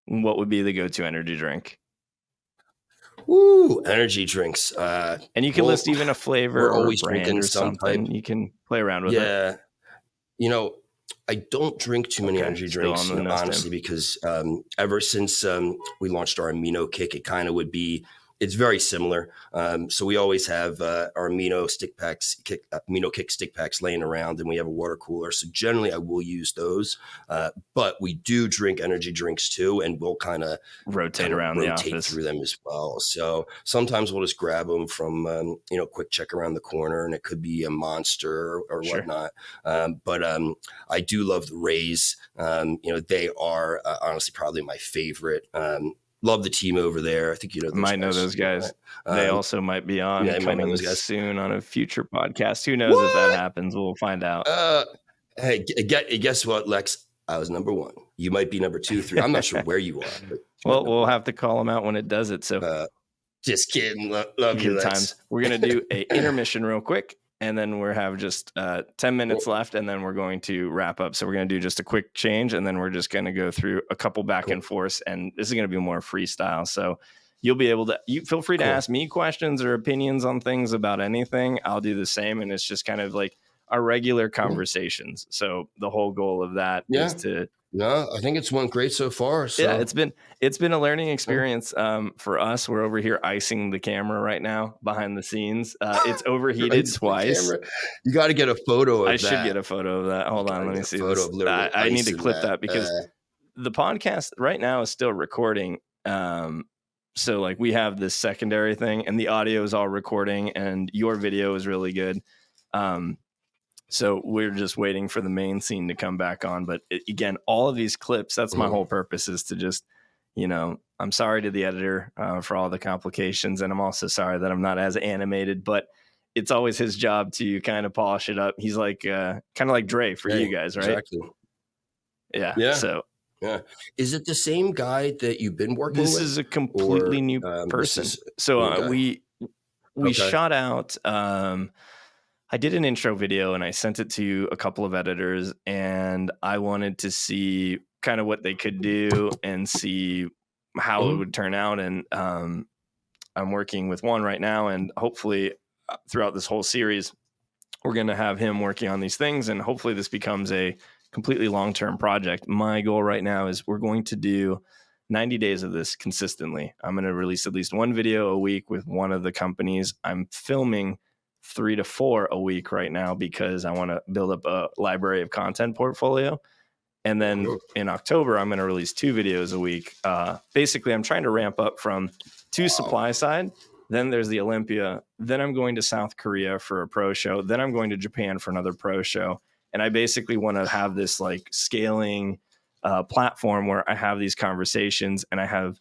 What would be the go-to energy drink? Woo, energy drinks. And you can Well, list even a flavor we're or a always brand drinking or some type. something. You can play around with it. Yeah. You know, I don't drink too many Okay. energy Still on drinks, the nose, honestly, Tim. because ever since we launched our amino kick, it kind of would be, it's very similar. So we always have our amino kick stick packs laying around, and we have a water cooler. So generally, I will use those, but we do drink energy drinks too, and we'll kind of Rotate around the rotate office. through them as well. So sometimes we'll just grab them from, quick check around the corner, and it could be a Monster or Sure. whatnot. But I do love the Rays. They are honestly probably my favorite. Love the team over there. I think you know those Might know guys. those guys. Right? They also might be on Yeah, you might know coming those guys. soon on a future podcast. Who knows if that What? happens? We'll find out. Hey, guess what, Lex? I was number 1. You might be number 2, 3. I'm not sure where you are, but Well, we'll have to call them out when it does it. So just kidding. Love you, good Lex. times. We're going to do a intermission real quick, and then we have just 10 minutes left, and then we're going to wrap up. So we're going to do just a quick change, and then we're just going to go through a couple back and forth, and this is going to be more freestyle. So you'll be able to, you feel free to ask me questions or opinions on things about anything. I'll do the same, and it's just kind of like our regular conversations. So the whole goal of that is to. No, I think it's went great so far. So. Yeah, it's been a learning experience for us. We're over here icing the camera right now behind the scenes. It's overheated twice. You got to get a photo of that. I should get a photo of that. Hold on, let me see this. I need to clip that because the podcast right now is still recording. So like we have this secondary thing, and the audio is all recording, and your video is really good. So we're just waiting for the main scene to come back on. But again, all of these clips, that's my whole purpose, is to just, I'm sorry to the editor for all the complications. And I'm also sorry that I'm not as animated, but it's always his job to kind of polish it up. He's like, kind of like Dre for you guys, right? Exactly. Yeah. So. Yeah. Is it the same guy that you've been working with? This is a completely new person. So we shot out, I did an intro video and I sent it to a couple of editors, and I wanted to see kind of what they could do and see how it would turn out. And I'm working with one right now, and hopefully throughout this whole series, we're going to have him working on these things, and hopefully this becomes a completely long-term project. My goal right now is we're going to do 90 days of this consistently. I'm going to release at least one video a week with one of the companies. I'm filming 3 to 4 a week right now because I want to build up a library of content portfolio. And then in October, I'm going to release 2 videos a week. Basically, I'm trying to ramp up from 2 supply side. Then there's the Olympia. Then I'm going to South Korea for a pro show. Then I'm going to Japan for another pro show. And I basically want to have this like scaling platform where I have these conversations, and I have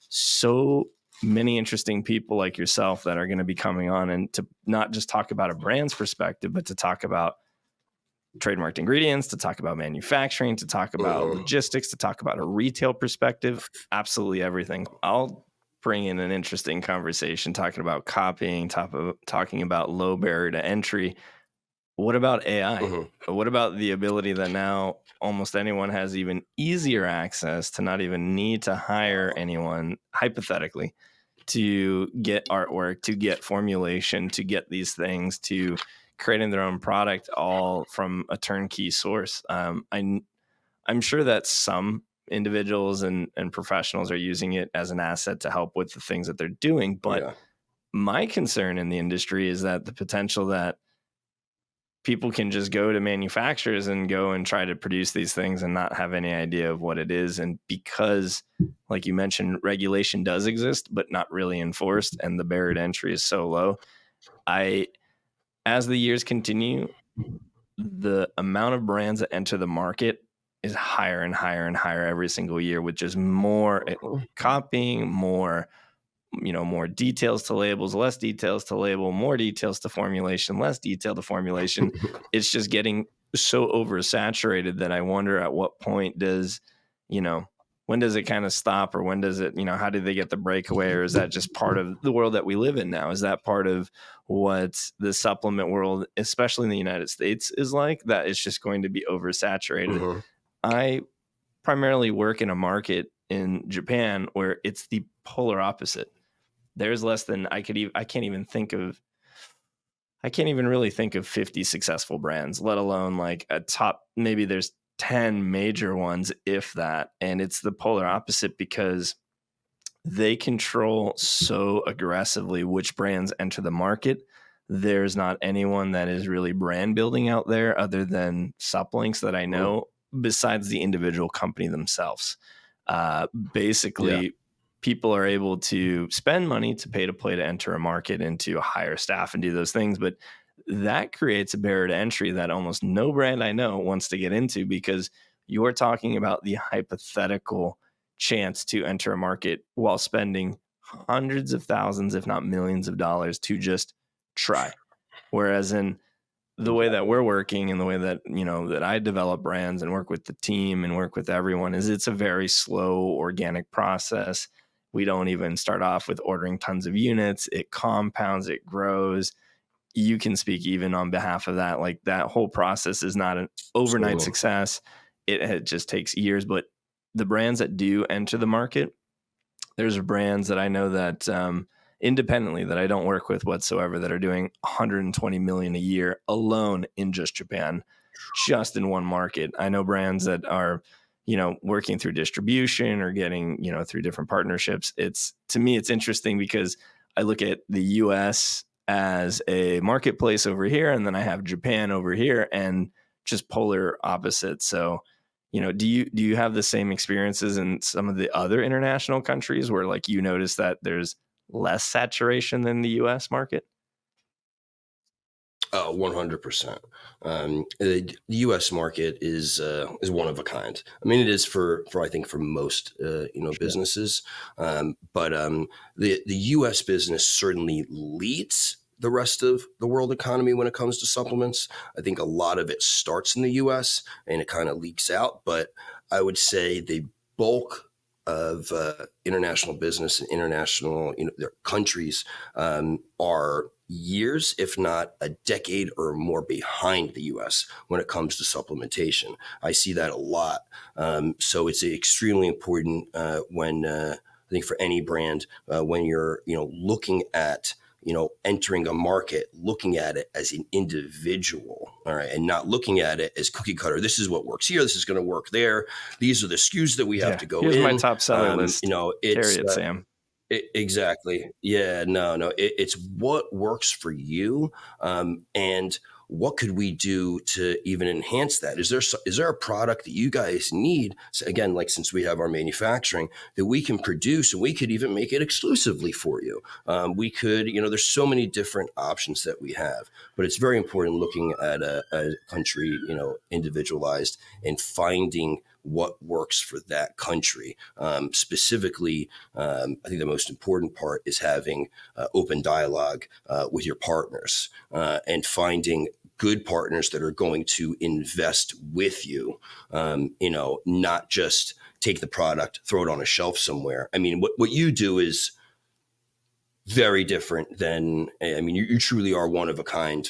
so many interesting people like yourself that are going to be coming on, and to not just talk about a brand's perspective, but to talk about trademarked ingredients, to talk about manufacturing, to talk about logistics, to talk about a retail perspective, absolutely everything. I'll bring in an interesting conversation talking about copying, talking about low barrier to entry. What about AI? What about the ability that now almost anyone has even easier access to not even need to hire anyone, hypothetically, to get artwork, to get formulation, to get these things, to creating their own product, all from a turnkey source. I'm sure that some individuals and professionals are using it as an asset to help with the things that they're doing. But my concern in the industry is that the potential that people can just go to manufacturers and go and try to produce these things and not have any idea of what it is. And because, like you mentioned, regulation does exist, but not really enforced, and the barrier to entry is so low. As the years continue, the amount of brands that enter the market is higher and higher and higher every single year, with just more copying, more, more details to labels, less details to label, more details to formulation, less detail to formulation. It's just getting so oversaturated that I wonder at what point does, when does it kind of stop, or when does it, how do they get the breakaway, or is that just part of the world that we live in now? Is that part of what the supplement world, especially in the United States, is like, that it's just going to be oversaturated? Mm-hmm. I primarily work in a market in Japan where it's the polar opposite. There's less than I can't even really think of 50 successful brands, let alone like a top, maybe there's 10 major ones, if that. And it's the polar opposite, because they control so aggressively which brands enter the market. There's not anyone that is really brand building out there other than Suplinx that I know, besides the individual company themselves. Basically, people are able to spend money to pay to play to enter a market and to hire staff and do those things. But that creates a barrier to entry that almost no brand I know wants to get into, because you're talking about the hypothetical chance to enter a market while spending hundreds of thousands, if not millions of dollars to just try. Whereas in the way that we're working, and the way that, that I develop brands and work with the team and work with everyone, is it's a very slow, organic process. We don't even start off with ordering tons of units. It compounds, it grows. You can speak even on behalf of that. Like, that whole process is not an overnight success. It just takes years. But the brands that do enter the market, there's brands that I know that independently, that I don't work with whatsoever, that are doing 120 million a year alone in just Japan, just in one market. I know brands that are, working through distribution or getting, through different partnerships. To me, it's interesting, because I look at the US as a marketplace over here, and then I have Japan over here, and just polar opposites. So, do you have the same experiences in some of the other international countries where, like, you notice that there's less saturation than the US market? 100%. The U.S. market is one of a kind. I mean, it is for I think for most businesses, but the U.S. business certainly leads the rest of the world economy when it comes to supplements. I think a lot of it starts in the U.S. and it kind of leaks out, but I would say the bulk of international business and international their countries are years, if not a decade or more, behind the U.S. when it comes to supplementation. I see that a lot. So it's extremely important when I think for any brand, when you're looking at entering a market, looking at it as an individual, all right, and not looking at it as cookie cutter. This is what works here. This is going to work there. These are the SKUs that we have to go Here's in. my top seller list. It's Carry it, Sam. Exactly. Yeah, no. It's what works for you, and what could we do to even enhance that? Is there a product that you guys need? So again, like, since we have our manufacturing, that we can produce, and we could even make it exclusively for you. We could, there's so many different options that we have, but it's very important looking at a country, individualized, and finding what works for that country. Specifically, I think the most important part is having open dialogue with your partners and finding good partners that are going to invest with you, not just take the product, throw it on a shelf somewhere. I mean, what you do is very different than, I mean, you truly are one of a kind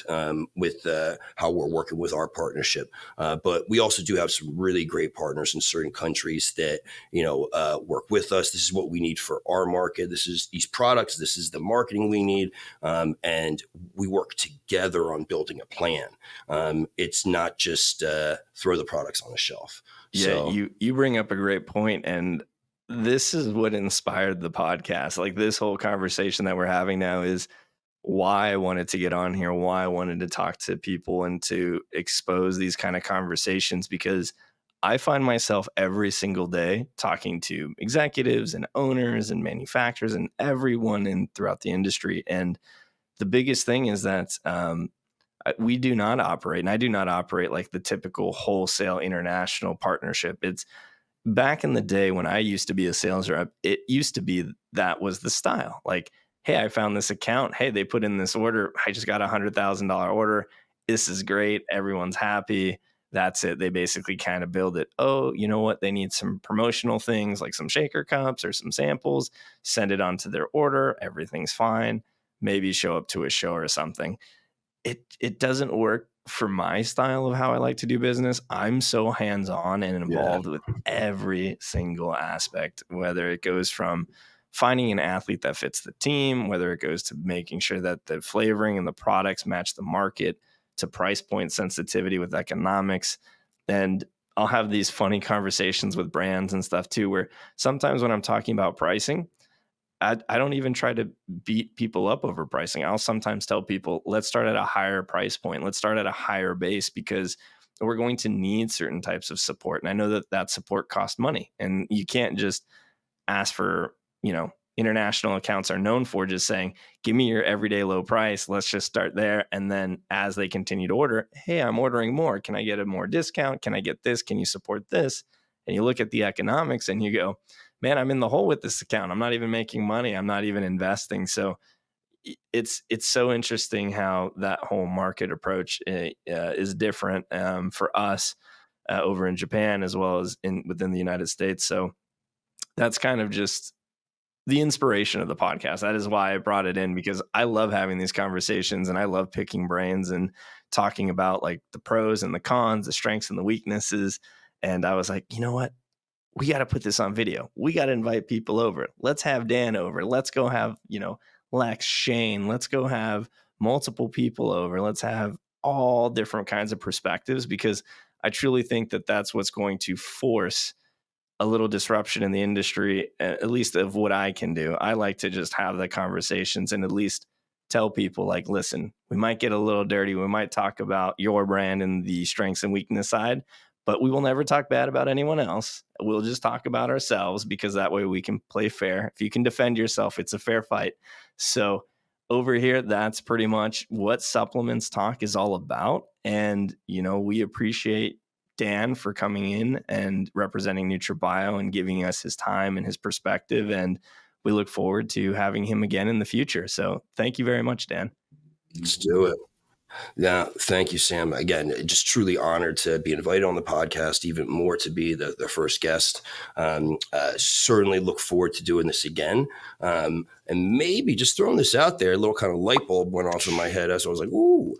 with how we're working with our partnership. But we also do have some really great partners in certain countries that, work with us. This is what we need for our market. This is these products. This is the marketing we need. And we work together on building a plan. It's not just throw the products on the shelf. Yeah, so you bring up a great point, and this is what inspired the podcast. Like, this whole conversation that we're having now is why I wanted to get on here, why I wanted to talk to people and to expose these kind of conversations, because I find myself every single day talking to executives and owners and manufacturers and everyone throughout the industry. And the biggest thing is that We do not operate, and I do not operate like the typical wholesale international partnership. It's back in the day when I used to be a sales rep, it used to be that was the style. Like, hey, I found this account. Hey, they put in this order. I just got $100,000 order. This is great. Everyone's happy. That's it. They basically kind of build it. Oh, you know what? They need some promotional things like some shaker cups or some samples. Send it onto their order. Everything's fine. Maybe show up to a show or something. It doesn't work for my style of how I like to do business. I'm so hands-on and Yeah. involved with every single aspect, whether it goes from finding an athlete that fits the team, whether it goes to making sure that the flavoring and the products match the market, to price point sensitivity with economics. And I'll have these funny conversations with brands and stuff too, where sometimes when I'm talking about pricing, I don't even try to beat people up over pricing. I'll sometimes tell people, let's start at a higher price point. Let's start at a higher base, because we're going to need certain types of support. And I know that that support costs money, and you can't just ask for, international accounts are known for just saying, give me your everyday low price. Let's just start there. And then as they continue to order, hey, I'm ordering more. Can I get a more discount? Can I get this? Can you support this? And you look at the economics and you go, man, I'm in the hole with this account. I'm not even making money. I'm not even investing. So it's so interesting how that whole market approach is different for us over in Japan as well as within the United States. So that's kind of just the inspiration of the podcast. That is why I brought it in, because I love having these conversations and I love picking brains and talking about like the pros and the cons, the strengths and the weaknesses. And I was like, you know what? We got to put this on video. We got to invite people over. Let's have Dan over. Let's go have, Lex, Shane. Let's go have multiple people over. Let's have all different kinds of perspectives, because I truly think that that's what's going to force a little disruption in the industry, at least of what I can do. I like to just have the conversations and at least tell people like, listen, we might get a little dirty. We might talk about your brand and the strengths and weakness side, but we will never talk bad about anyone else. We'll just talk about ourselves, because that way we can play fair. If you can defend yourself, it's a fair fight. So over here, that's pretty much what Supplements Talk is all about. And, we appreciate Dan for coming in and representing NutraBio and giving us his time and his perspective. And we look forward to having him again in the future. So thank you very much, Dan. Let's do it. Yeah, thank you, Sam. Again, just truly honored to be invited on the podcast, even more to be the first guest. Certainly look forward to doing this again. And maybe just throwing this out there, a little kind of light bulb went off in my head as I was like, ooh,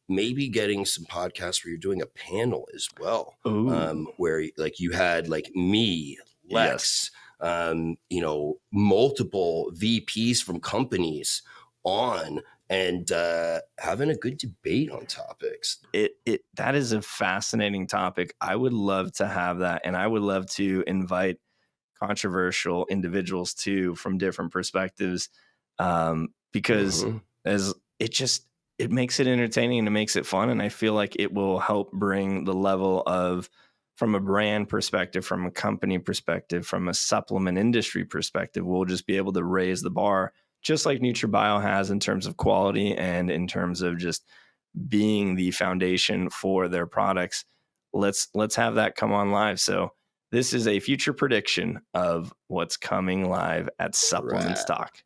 maybe getting some podcasts where you're doing a panel as well, where like you had like me, Lex, multiple VPs from companies on, and having a good debate on topics. That is a fascinating topic. I would love to have that. And I would love to invite controversial individuals too, from different perspectives, because as it makes it entertaining and it makes it fun. And I feel like it will help bring the level of, from a brand perspective, from a company perspective, from a supplement industry perspective, we'll just be able to raise the bar, just like NutraBio has in terms of quality and in terms of just being the foundation for their products. Let's have that come on live. So this is a future prediction of what's coming live at Supplements Talk.